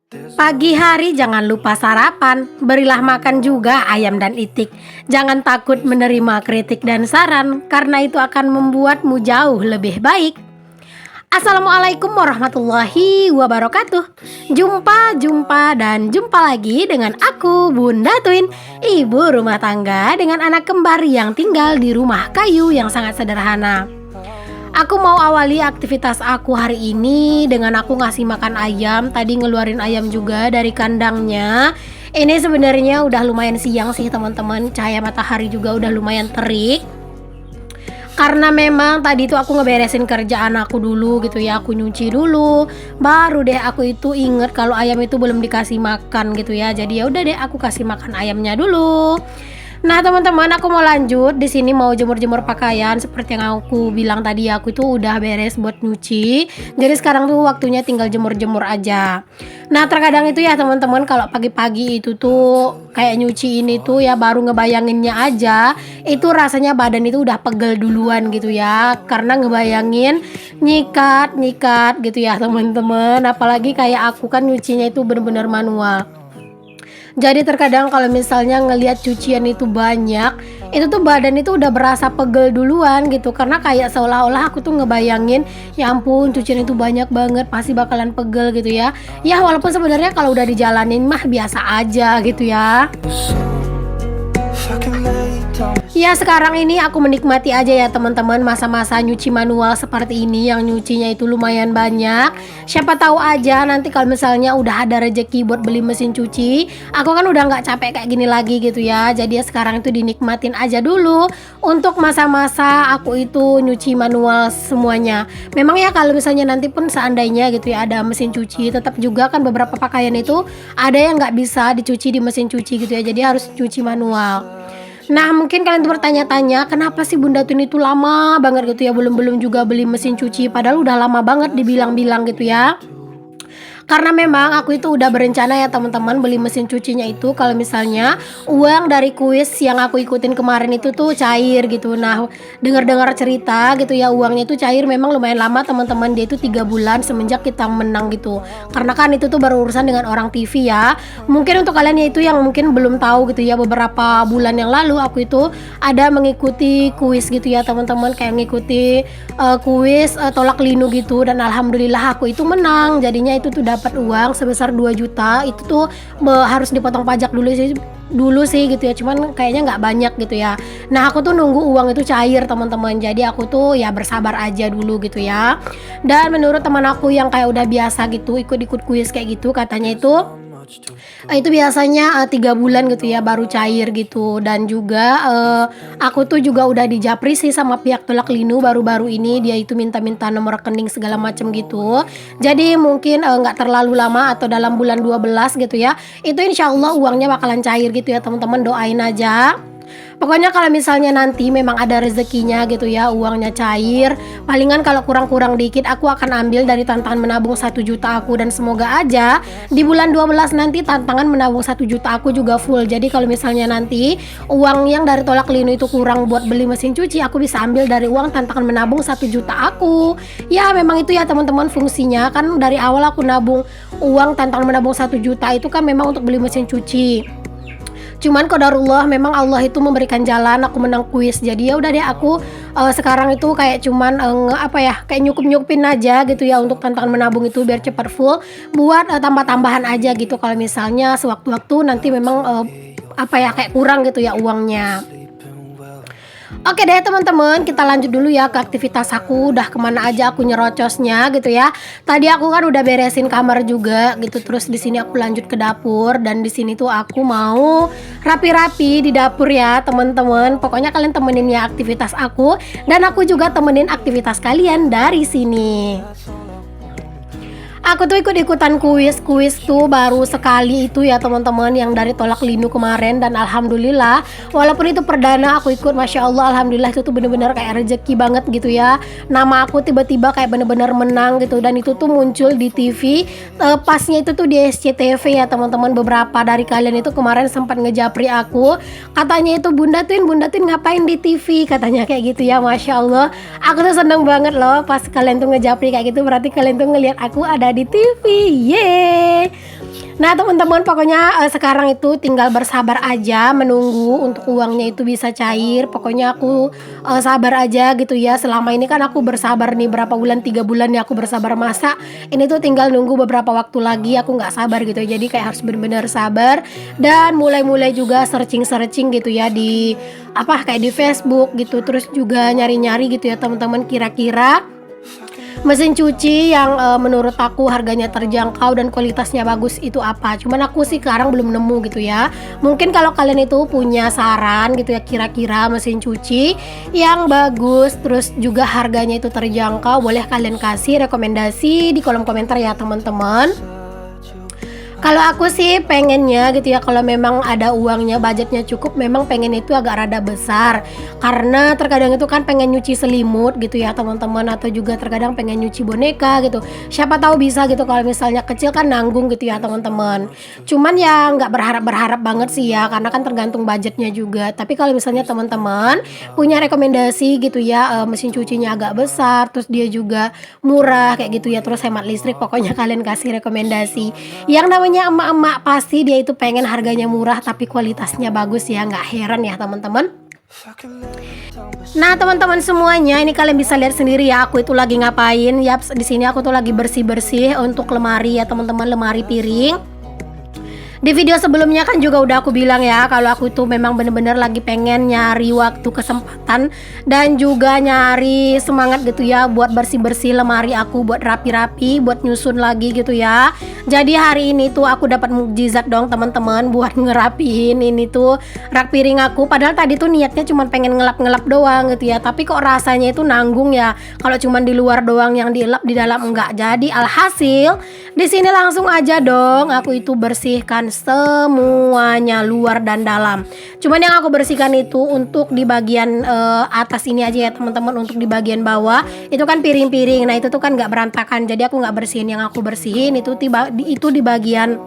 Pagi hari jangan lupa sarapan, berilah makan juga ayam dan itik. Jangan takut menerima kritik dan saran, karena itu akan membuatmu jauh lebih baik. Assalamualaikum warahmatullahi wabarakatuh. Jumpa lagi dengan aku, Bunda Twin, ibu rumah tangga dengan anak kembar yang tinggal di rumah kayu yang sangat sederhana. Aku mau awali aktivitas aku hari ini dengan aku ngasih makan ayam. Tadi ngeluarin ayam juga dari kandangnya. Ini sebenarnya udah lumayan siang sih teman-teman. Cahaya matahari juga udah lumayan terik. Karena memang tadi tuh aku ngeberesin kerjaan aku dulu gitu ya. Aku nyuci dulu. Baru deh aku itu inget kalau ayam itu belum dikasih makan gitu ya. Jadi ya udah deh aku kasih makan ayamnya dulu. Nah teman-teman, aku mau lanjut di sini mau jemur-jemur pakaian seperti yang aku bilang tadi. Aku itu udah beres buat nyuci. Jadi sekarang tuh waktunya tinggal jemur-jemur aja. Nah terkadang itu ya teman-teman, kalau pagi-pagi itu tuh kayak nyuci ini tuh ya baru ngebayanginnya aja itu rasanya badan itu udah pegel duluan gitu ya. Karena ngebayangin nyikat gitu ya teman-teman. Apalagi kayak aku kan nyucinya itu bener-bener manual. Jadi terkadang kalau misalnya ngelihat cucian itu banyak, itu tuh badan itu udah berasa pegel duluan gitu. Karena kayak seolah-olah aku tuh ngebayangin, ya ampun cucian itu banyak banget, pasti bakalan pegel gitu ya. Ya walaupun sebenarnya kalau udah dijalanin mah biasa aja gitu ya. Ya sekarang ini aku menikmati aja ya teman-teman masa-masa nyuci manual seperti ini yang nyucinya itu lumayan banyak. Siapa tahu aja nanti kalau misalnya udah ada rezeki buat beli mesin cuci, aku kan udah nggak capek kayak gini lagi gitu ya. Jadi ya sekarang itu dinikmatin aja dulu untuk masa-masa aku itu nyuci manual semuanya. Memang ya kalau misalnya nanti pun seandainya gitu ya ada mesin cuci, tetap juga kan beberapa pakaian itu ada yang nggak bisa dicuci di mesin cuci gitu ya. Jadi harus cuci manual. Nah mungkin kalian tuh bertanya-tanya kenapa sih Bunda Tun itu lama banget gitu ya belum juga beli mesin cuci, padahal udah lama banget dibilang-bilang gitu ya. Karena memang aku itu udah berencana ya teman-teman beli mesin cucinya itu kalau misalnya uang dari kuis yang aku ikutin kemarin itu tuh cair gitu. Nah dengar-dengar cerita gitu ya uangnya itu cair memang lumayan lama teman-teman, dia itu 3 bulan semenjak kita menang gitu. Karena kan itu tuh baru urusan dengan orang TV ya. Mungkin untuk kalian ya itu yang mungkin belum tahu gitu ya, beberapa bulan yang lalu aku itu ada mengikuti kuis gitu ya teman-teman, kayak mengikuti kuis tolak linu gitu, dan alhamdulillah aku itu menang. Jadinya itu tuh dapat uang sebesar 2 juta. Itu tuh harus dipotong pajak dulu sih gitu ya, cuman kayaknya nggak banyak gitu ya. Nah aku tuh nunggu uang itu cair teman-teman, jadi aku tuh ya bersabar aja dulu gitu ya. Dan menurut teman aku yang kayak udah biasa gitu ikut-ikut kuis kayak gitu, katanya itu biasanya 3 bulan gitu ya baru cair gitu. Dan juga aku tuh juga udah dijapri sih sama pihak tolak linu baru-baru ini, dia itu minta-minta nomor rekening segala macam gitu. Jadi mungkin nggak terlalu lama atau dalam bulan 12 gitu ya, itu insya Allah uangnya bakalan cair gitu ya teman-teman, doain aja. Pokoknya kalau misalnya nanti memang ada rezekinya gitu ya uangnya cair, palingan kalau kurang-kurang dikit aku akan ambil dari tantangan menabung 1 juta aku. Dan semoga aja di bulan 12 nanti tantangan menabung 1 juta aku juga full. Jadi kalau misalnya nanti uang yang dari tolak linu itu kurang buat beli mesin cuci, aku bisa ambil dari uang tantangan menabung 1 juta aku. Ya memang itu ya teman-teman fungsinya, kan dari awal aku nabung uang tantangan menabung 1 juta itu kan memang untuk beli mesin cuci. Cuman qadarullah memang Allah itu memberikan jalan, aku menang kuis. Jadi ya udah deh aku sekarang itu kayak cuman kayak nyukup-nyukupin aja gitu ya untuk tantangan menabung itu biar cepat full, buat tambah-tambahan aja gitu kalau misalnya sewaktu-waktu nanti memang kayak kurang gitu ya uangnya. Oke deh teman-teman, kita lanjut dulu ya ke aktivitas aku. Udah kemana aja aku nyerocosnya gitu ya. Tadi aku kan udah beresin kamar juga gitu. Terus di sini aku lanjut ke dapur, dan di sini tuh aku mau rapi-rapi di dapur ya teman-teman. Pokoknya kalian temenin ya aktivitas aku, dan aku juga temenin aktivitas kalian dari sini. Aku tuh ikut-ikutan kuis tuh baru sekali itu ya teman-teman, yang dari tolak linu kemarin. Dan alhamdulillah walaupun itu perdana aku ikut, masya Allah alhamdulillah itu tuh bener-bener kayak rezeki banget gitu ya. Nama aku tiba-tiba kayak bener-bener menang gitu, dan itu tuh muncul di TV. Pasnya itu tuh di SCTV ya teman-teman. Beberapa dari kalian itu kemarin sempat ngejapri aku, katanya itu Bunda Twin ngapain di TV, katanya kayak gitu ya. Masya Allah aku tuh seneng banget loh pas kalian tuh ngejapri kayak gitu, berarti kalian tuh ngelihat aku ada di TV. Yeay. Nah teman-teman, pokoknya sekarang itu tinggal bersabar aja menunggu untuk uangnya itu bisa cair. Pokoknya aku sabar aja gitu ya. Selama ini kan aku bersabar nih berapa bulan, 3 bulan nih aku bersabar masak. Ini tuh tinggal nunggu beberapa waktu lagi, aku nggak sabar gitu. Jadi kayak harus benar-benar sabar dan mulai-mulai juga searching-searching gitu ya di kayak di Facebook gitu. Terus juga nyari-nyari gitu ya teman-teman, kira-kira mesin cuci yang menurut aku harganya terjangkau dan kualitasnya bagus itu apa. Cuman aku sih sekarang belum nemu gitu ya. Mungkin kalau kalian itu punya saran gitu ya, kira-kira mesin cuci yang bagus terus juga harganya itu terjangkau, boleh kalian kasih rekomendasi di kolom komentar ya teman-teman. Kalau aku sih pengennya gitu ya, kalau memang ada uangnya, budgetnya cukup, memang pengen itu agak rada besar. Karena terkadang itu kan pengen nyuci selimut gitu ya teman-teman, atau juga terkadang pengen nyuci boneka gitu. Siapa tahu bisa gitu, kalau misalnya kecil kan nanggung gitu ya teman-teman. Cuman ya nggak berharap banget sih ya, karena kan tergantung budgetnya juga. Tapi kalau misalnya teman-teman punya rekomendasi gitu ya, mesin cucinya agak besar, terus dia juga murah kayak gitu ya, terus hemat listrik, pokoknya kalian kasih rekomendasi. Yang namanya emak-emak pasti dia itu pengen harganya murah tapi kualitasnya bagus ya, nggak heran ya teman-teman. Nah teman-teman semuanya, ini kalian bisa lihat sendiri ya aku itu lagi ngapain. Yaps, di sini aku tuh lagi bersih-bersih untuk lemari ya teman-teman, lemari piring. Di video sebelumnya kan juga udah aku bilang ya, kalau aku itu memang bener-bener lagi pengen nyari waktu, kesempatan, dan juga nyari semangat gitu ya buat bersih-bersih lemari aku, buat rapi-rapi, buat nyusun lagi gitu ya. Jadi hari ini tuh aku dapat mukjizat dong teman-teman buat ngerapiin ini tuh rak piring aku. Padahal tadi tuh niatnya cuma pengen ngelap-ngelap doang gitu ya, tapi kok rasanya itu nanggung ya kalau cuma di luar doang yang dielap, di dalam enggak. Jadi alhasil di sini langsung aja dong aku itu bersihkan semuanya, luar dan dalam. Cuman yang aku bersihkan itu untuk di bagian atas ini aja ya teman-teman. Untuk di bagian bawah itu kan piring-piring, nah itu tuh kan nggak berantakan, jadi aku nggak bersihin. Yang aku bersihin itu di bagian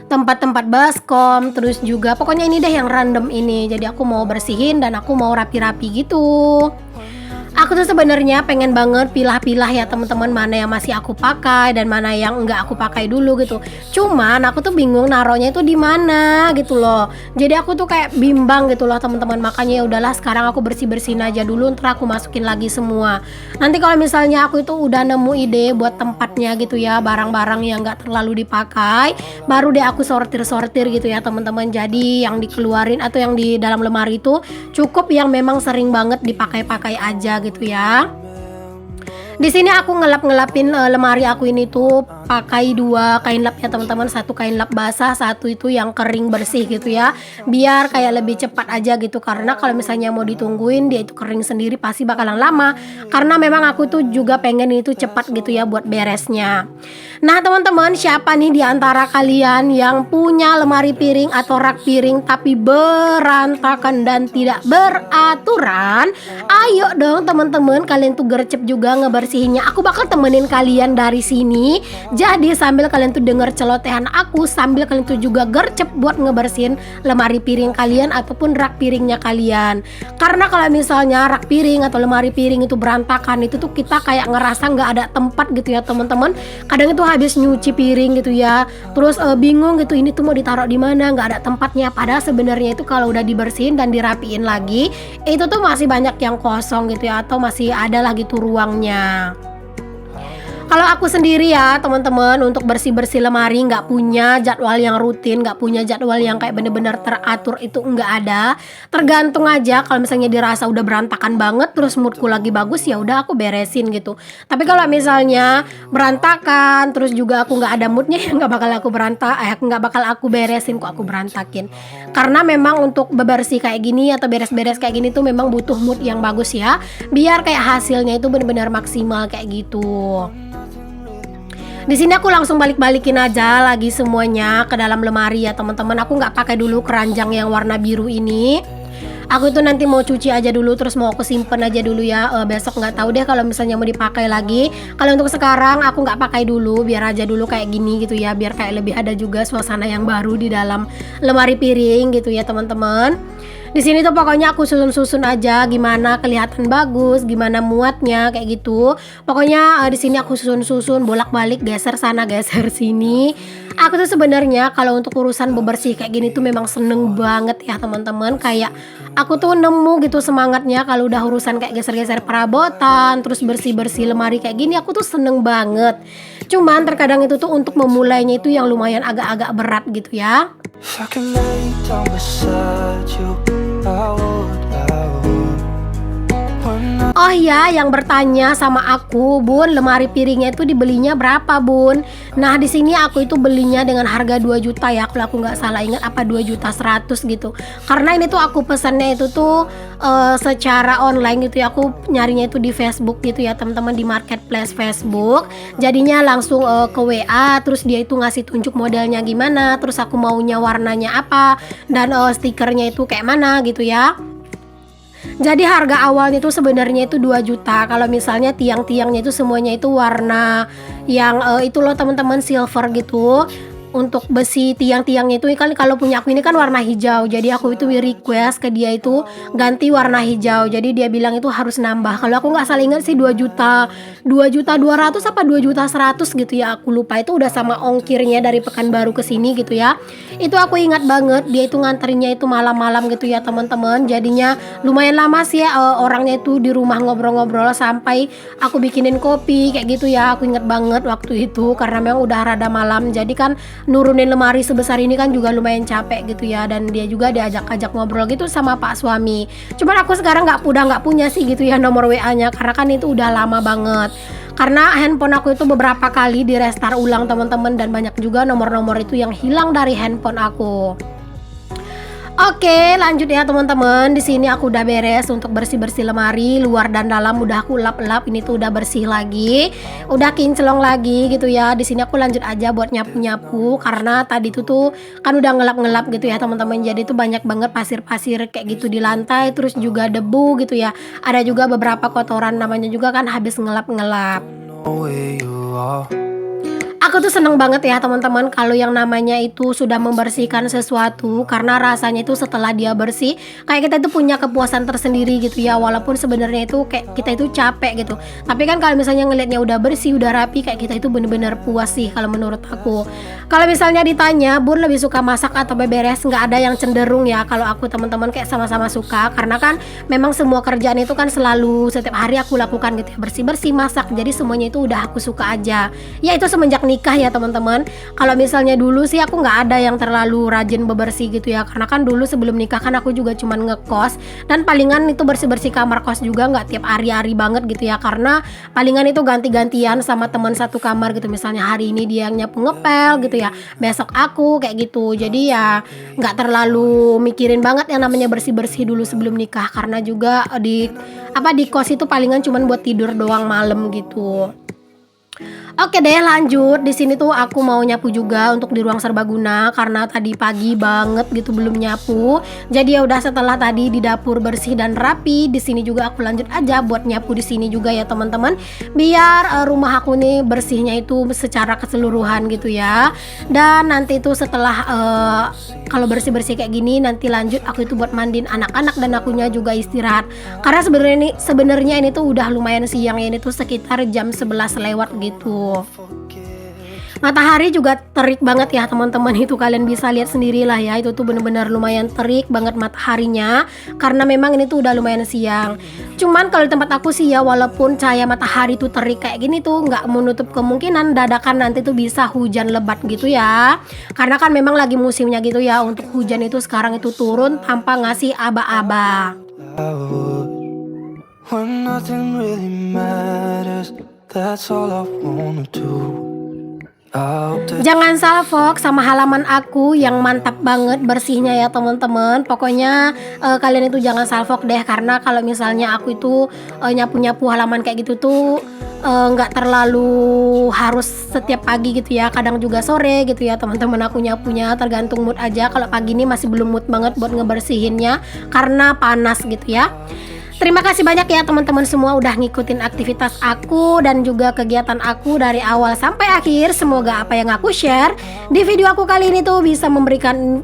tempat-tempat baskom, terus juga pokoknya ini deh yang random ini. Jadi aku mau bersihin dan aku mau rapi-rapi gitu. Aku tuh sebenarnya pengen banget pilah-pilah ya teman-teman, mana yang masih aku pakai dan mana yang enggak aku pakai dulu gitu. Cuman aku tuh bingung naruhnya itu di mana gitu loh. Jadi aku tuh kayak bimbang gitu loh teman-teman. Makanya ya udahlah, sekarang aku bersih-bersihin aja dulu, ntar aku masukin lagi semua. Nanti kalau misalnya aku itu udah nemu ide buat tempatnya gitu ya, barang-barang yang enggak terlalu dipakai, baru deh aku sortir-sortir gitu ya teman-teman. Jadi yang dikeluarin atau yang di dalam lemari itu cukup yang memang sering banget dipakai-pakai aja gitu ya. Di sini aku ngelap-ngelapin lemari aku ini tuh pakai 2 kain lap ya teman-teman, 1 kain lap basah, 1 itu yang kering bersih gitu ya, biar kayak lebih cepat aja gitu. Karena kalau misalnya mau ditungguin dia itu kering sendiri pasti bakalan lama, karena memang aku tuh juga pengen itu cepat gitu ya buat beresnya. Nah teman-teman, siapa nih di antara kalian yang punya lemari piring atau rak piring tapi berantakan dan tidak beraturan? Ayo dong teman-teman, kalian tuh gercep juga ngebersihinnya. Aku bakal temenin kalian dari sini. Jadi sambil kalian tuh denger celotehan aku, sambil kalian tuh juga gercep buat ngebersihin lemari piring kalian ataupun rak piringnya kalian. Karena kalau misalnya rak piring atau lemari piring itu berantakan, itu tuh kita kayak ngerasa nggak ada tempat gitu ya teman-teman. Kadang itu habis nyuci piring gitu ya, terus bingung gitu ini tuh mau ditaruh di mana, nggak ada tempatnya. Padahal sebenarnya itu kalau udah dibersihin dan dirapiin lagi, itu tuh masih banyak yang kosong gitu ya, atau masih ada lah gitu ruangnya. Kalau aku sendiri ya teman-teman, untuk bersih-bersih lemari nggak punya jadwal yang rutin, nggak punya jadwal yang kayak bener-bener teratur, itu nggak ada. Tergantung aja, kalau misalnya dirasa udah berantakan banget terus moodku lagi bagus, ya udah aku beresin gitu. Tapi kalau misalnya berantakan terus juga aku nggak ada moodnya, ya nggak bakal aku beresin kok, aku berantakin. Karena memang untuk bebersih kayak gini atau beres-beres kayak gini tuh memang butuh mood yang bagus ya, biar kayak hasilnya itu benar-benar maksimal kayak gitu. Di sini aku langsung balik-balikin aja lagi semuanya ke dalam lemari ya teman-teman. Aku nggak pakai dulu keranjang yang warna biru ini. Aku itu nanti mau cuci aja dulu, terus mau aku simpen aja dulu ya. Besok nggak tahu deh kalau misalnya mau dipakai lagi. Kalau untuk sekarang aku nggak pakai dulu, biar aja dulu kayak gini gitu ya, biar kayak lebih ada juga suasana yang baru di dalam lemari piring gitu ya teman-teman. Di sini tuh pokoknya aku susun-susun aja gimana kelihatan bagus, gimana muatnya kayak gitu. Pokoknya di sini aku susun-susun bolak-balik, geser sana, geser sini. Aku tuh sebenarnya kalau untuk urusan bebersih kayak gini tuh memang seneng banget ya teman-teman. Kayak aku tuh nemu gitu semangatnya kalau udah urusan kayak geser-geser perabotan, terus bersih-bersih lemari kayak gini, aku tuh seneng banget. Cuman terkadang itu tuh untuk memulainya itu yang lumayan agak-agak berat gitu ya. If I can lay down beside you, I would. When I Oh iya, yang bertanya sama aku, Bun, lemari piringnya itu dibelinya berapa, Bun? Nah, di sini aku itu belinya dengan harga 2 juta ya, kalau aku nggak salah ingat apa 2 juta 100 gitu. Karena ini tuh aku pesannya itu tuh secara online gitu ya, aku nyarinya itu di Facebook gitu ya, teman-teman, di marketplace Facebook. Jadinya langsung ke WA, terus dia itu ngasih tunjuk modelnya gimana, terus aku maunya warnanya apa, dan stikernya itu kayak mana gitu ya. Jadi harga awalnya itu sebenarnya itu 2 juta. Kalau misalnya tiang-tiangnya itu semuanya itu warna yang itu loh teman-teman, silver gitu. Untuk besi tiang-tiangnya itu kan kalau punya aku ini kan warna hijau. Jadi aku itu request ke dia itu ganti warna hijau. Jadi dia bilang itu harus nambah. Kalau aku nggak salah ingat sih 2 juta, 2 juta 200 apa 2 juta 100 gitu ya. Aku lupa, itu udah sama ongkirnya dari Pekanbaru ke sini gitu ya. Itu aku ingat banget, dia itu nganterinnya itu malam-malam gitu ya teman-teman. Jadinya lumayan lama sih ya, orangnya itu di rumah ngobrol-ngobrol sampai aku bikinin kopi kayak gitu ya. Aku ingat banget waktu itu karena memang udah rada malam. Jadi kan nurunin lemari sebesar ini kan juga lumayan capek gitu ya, dan dia juga diajak-ajak ngobrol gitu sama pak suami. Cuman aku sekarang udah nggak punya sih gitu ya nomor WA-nya, karena kan itu udah lama banget. Karena handphone aku itu beberapa kali di restart ulang teman-teman, dan banyak juga nomor-nomor itu yang hilang dari handphone aku. Oke, lanjut ya teman-teman. Di sini aku udah beres untuk bersih-bersih lemari, luar dan dalam udah aku lap-lap. Ini tuh udah bersih lagi, udah kinclong lagi gitu ya. Di sini aku lanjut aja buat nyapu-nyapu karena tadi tuh kan udah ngelap-ngelap gitu ya teman-teman. Jadi tuh banyak banget pasir-pasir kayak gitu di lantai, terus juga debu gitu ya. Ada juga beberapa kotoran, namanya juga kan habis ngelap-ngelap. know where you are. Aku tuh seneng banget ya teman-teman kalau yang namanya itu sudah membersihkan sesuatu, karena rasanya itu setelah dia bersih kayak kita itu punya kepuasan tersendiri gitu ya. Walaupun sebenarnya itu kayak kita itu capek gitu, tapi kan kalau misalnya ngelihatnya udah bersih, udah rapi, kayak kita itu bener-bener puas sih kalau menurut aku. Kalau misalnya ditanya Bun lebih suka masak atau beberes, nggak ada yang cenderung ya. Kalau aku teman-teman kayak sama-sama suka, karena kan memang semua kerjaan itu kan selalu setiap hari aku lakukan gitu ya, bersih-bersih, masak, jadi semuanya itu udah aku suka aja. Ya itu semenjak nikah ya teman-teman. Kalau misalnya dulu sih aku nggak ada yang terlalu rajin bebersih gitu ya, karena kan dulu sebelum nikah kan aku juga cuman ngekos, dan palingan itu bersih-bersih kamar kos juga nggak tiap hari-hari banget gitu ya, karena palingan itu ganti-gantian sama teman satu kamar gitu. Misalnya hari ini dia yang nyapu ngepel gitu ya, besok aku kayak gitu. Jadi ya nggak terlalu mikirin banget yang namanya bersih-bersih dulu sebelum nikah, karena juga di kos itu palingan cuman buat tidur doang malam gitu. Oke deh, lanjut. Di sini tuh aku mau nyapu juga untuk di ruang serbaguna karena tadi pagi banget gitu belum nyapu. Jadi ya udah, setelah tadi di dapur bersih dan rapi, di sini juga aku lanjut aja buat nyapu di sini juga ya teman-teman. Biar rumah aku nih bersihnya itu secara keseluruhan gitu ya. Dan nanti itu setelah kalau bersih-bersih kayak gini, nanti lanjut aku itu buat mandiin anak-anak dan akunya juga istirahat. Karena sebenarnya ini tuh udah lumayan siang ya, ini tuh sekitar jam 11 lewat gitu. Matahari juga terik banget ya teman-teman, itu kalian bisa lihat sendiri lah ya, itu tuh bener-bener lumayan terik banget mataharinya, karena memang ini tuh udah lumayan siang. Cuman kalau di tempat aku sih ya, walaupun cahaya matahari tuh terik kayak gini tuh nggak menutup kemungkinan dadakan nanti tuh bisa hujan lebat gitu ya, karena kan memang lagi musimnya gitu ya untuk hujan itu sekarang itu turun tanpa ngasih aba-aba. I would. When nothing really matters, that's all I wanna do. I hope that Jangan salfok sama halaman aku yang mantap banget bersihnya ya teman-teman. Pokoknya kalian itu jangan salfok deh, karena kalau misalnya aku itu nyapu-nyapu halaman kayak gitu tuh nggak terlalu harus setiap pagi gitu ya, kadang juga sore gitu ya teman-teman aku nyapunya, tergantung mood aja. Kalau pagi ini masih belum mood banget buat ngebersihinnya karena panas gitu ya. Terima kasih banyak ya teman-teman semua udah ngikutin aktivitas aku dan juga kegiatan aku dari awal sampai akhir. Semoga apa yang aku share di video aku kali ini tuh bisa memberikan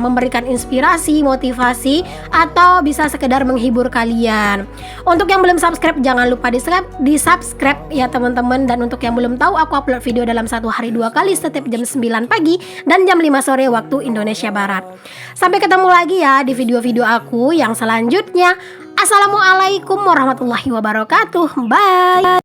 memberikan inspirasi, motivasi, atau bisa sekedar menghibur kalian. Untuk yang belum subscribe, jangan lupa di subscribe ya teman-teman. Dan untuk yang belum tahu, aku upload video dalam satu hari 2 kali setiap jam 9 pagi dan jam 5 sore waktu Indonesia Barat. Sampai ketemu lagi ya di video-video aku yang selanjutnya. Assalamualaikum warahmatullahi wabarakatuh. Bye.